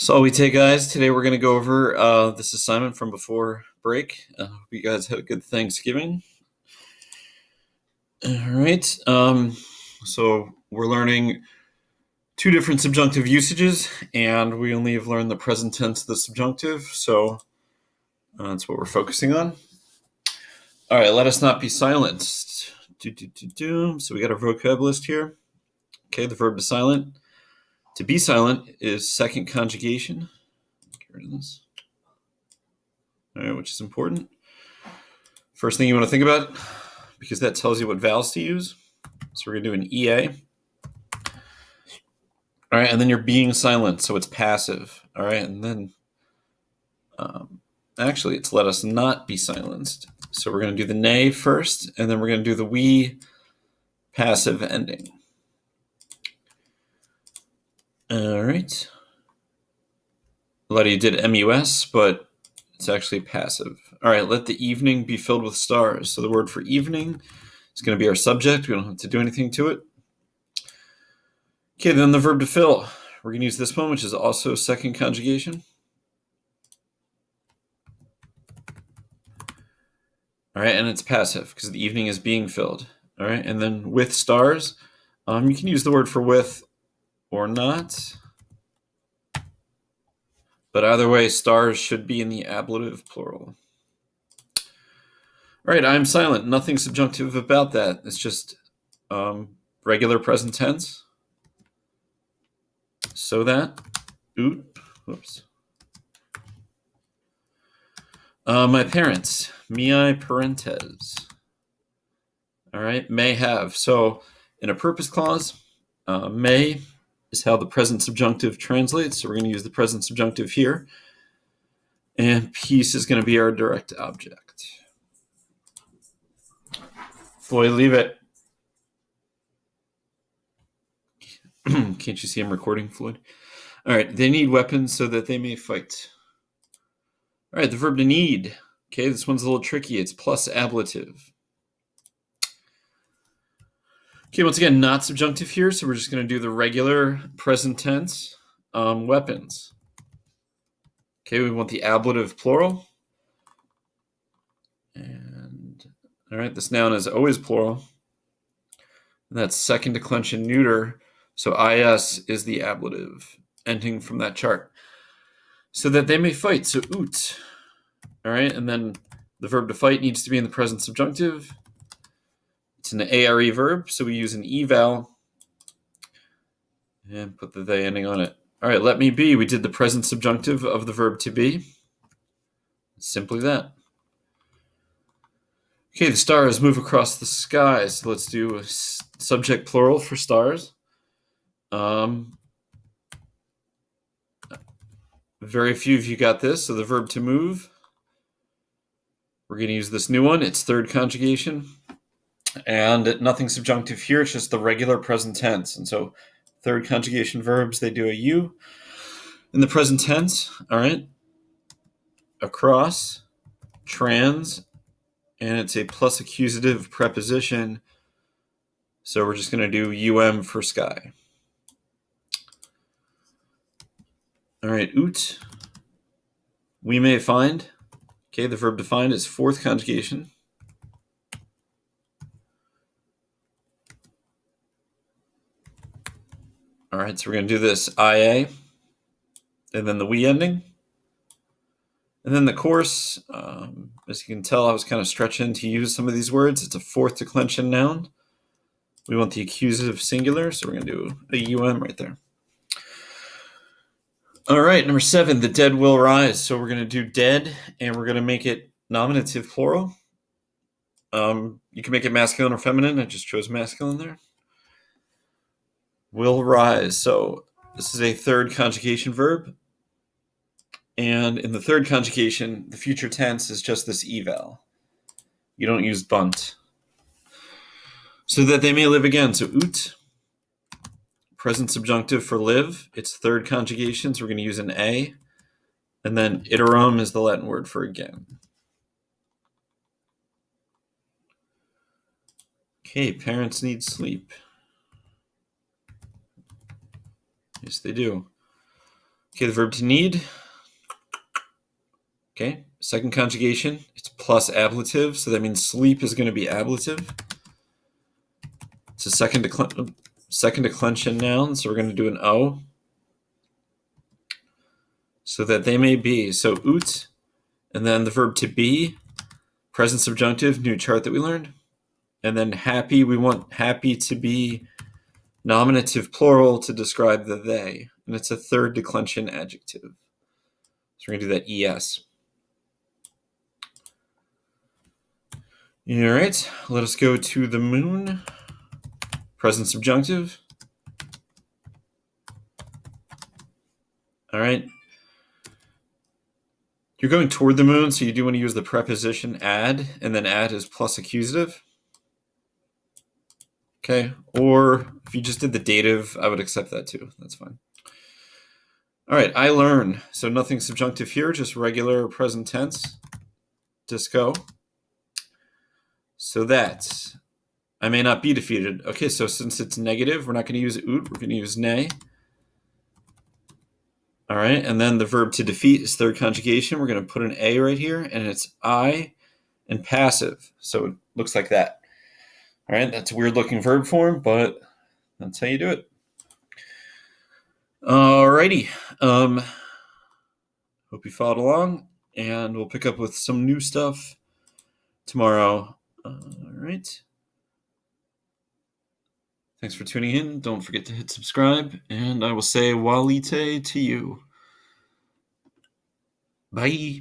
So we take guys. Today we're going to go over this assignment from before break. Hope you guys had a good Thanksgiving. All right. So we're learning two different subjunctive usages, and we only have learned the present tense of the subjunctive. So that's what we're focusing on. All right. Let us not be silenced. So we got our vocab list here. Okay. The verb to silent. To be silent is second conjugation. Get rid of this. All right, which is important. First thing you want to think about, because that tells you what vowels to use. So we're going to do an EA. All right, and then you're being silent, so it's passive. All right, and then actually it's let us not be silenced. So we're going to do the nay first, and then we're going to do the we passive ending. All right. A lot of you did MUS, but it's actually passive. All right, let the evening be filled with stars. So the word for evening is going to be our subject. We don't have to do anything to it. Okay, then the verb to fill. We're going to use this one, which is also second conjugation. All right, and it's passive because the evening is being filled. All right, and then with stars, you can use the word for with or not. But either way, stars should be in the ablative plural. All right, I'm silent. Nothing subjunctive about that. It's just regular present tense. So that, whoops. My parents, miei parentes. All right, may have. So in a purpose clause, may is how the present subjunctive translates. So we're going to use the present subjunctive here. And peace is going to be our direct object. Floyd, leave it. Can't you see I'm recording, Floyd? All right, they need weapons so that they may fight. All right, the verb to need. Okay, this one's a little tricky. It's plus ablative. Okay, once again, not subjunctive here, so we're just going to do the regular present tense weapons. Okay, we want the ablative plural. And, all right, this noun is always plural. And that's second declension neuter, so is is the ablative ending from that chart. So that they may fight, so oot. All right, and then the verb to fight needs to be in the present subjunctive. It's an ARE verb, so we use an E vowel and put the they ending on it. All right, let me be. We did the present subjunctive of the verb to be. Simply that. Okay, the stars move across the sky. So let's do a subject plural for stars. Very few of you got this. So the verb to move. We're going to use this new one. It's third conjugation. And nothing subjunctive here. It's just the regular present tense. And so third conjugation verbs, they do a U in the present tense. All right. Across, trans, and it's a plus accusative preposition. So we're just going to do UM for sky. All right, oot. We may find. Okay, the verb to find is fourth conjugation. All right, so we're going to do this IA, and then the we ending. And then the course, as you can tell, I was kind of stretching to use some of these words. It's a fourth declension noun. We want the accusative singular, so we're going to do a UM right there. All right, number 7, the dead will rise. So we're going to do dead, and we're going to make it nominative plural. You can make it masculine or feminine. I just chose masculine there. Will rise. So this is a third conjugation verb. And in the third conjugation, the future tense is just this eval. You don't use bunt. So that they may live again. So oot. Present subjunctive for live. It's third conjugation, so we're going to use an A. And then iterum is the Latin word for again. Okay, parents need sleep. Yes, they do. Okay, the verb to need. Okay, second conjugation, it's plus ablative, so that means sleep is going to be ablative. It's a second declension noun, so we're going to do an O. So that they may be. So ut, and then the verb to be, present subjunctive, new chart that we learned. And then happy, we want happy to be nominative plural to describe the they. And it's a third declension adjective. So we're going to do that es. All right, let us go to the moon. Present subjunctive. All right. You're going toward the moon, so you do want to use the preposition add, and then add is plus accusative. Okay, or if you just did the dative, I would accept that too. That's fine. All right, I learn. So nothing subjunctive here, just regular present tense. Disco. So that I may not be defeated. Okay, so since it's negative, we're not going to use ut, we're going to use ne. All right, and then the verb to defeat is third conjugation. We're going to put an A right here, and it's I and passive. So it looks like that. All right, that's a weird looking verb form, but that's how you do it. All righty. Hope you followed along, and we'll pick up with some new stuff tomorrow. All right. Thanks for tuning in. Don't forget to hit subscribe, and I will say walite to you. Bye.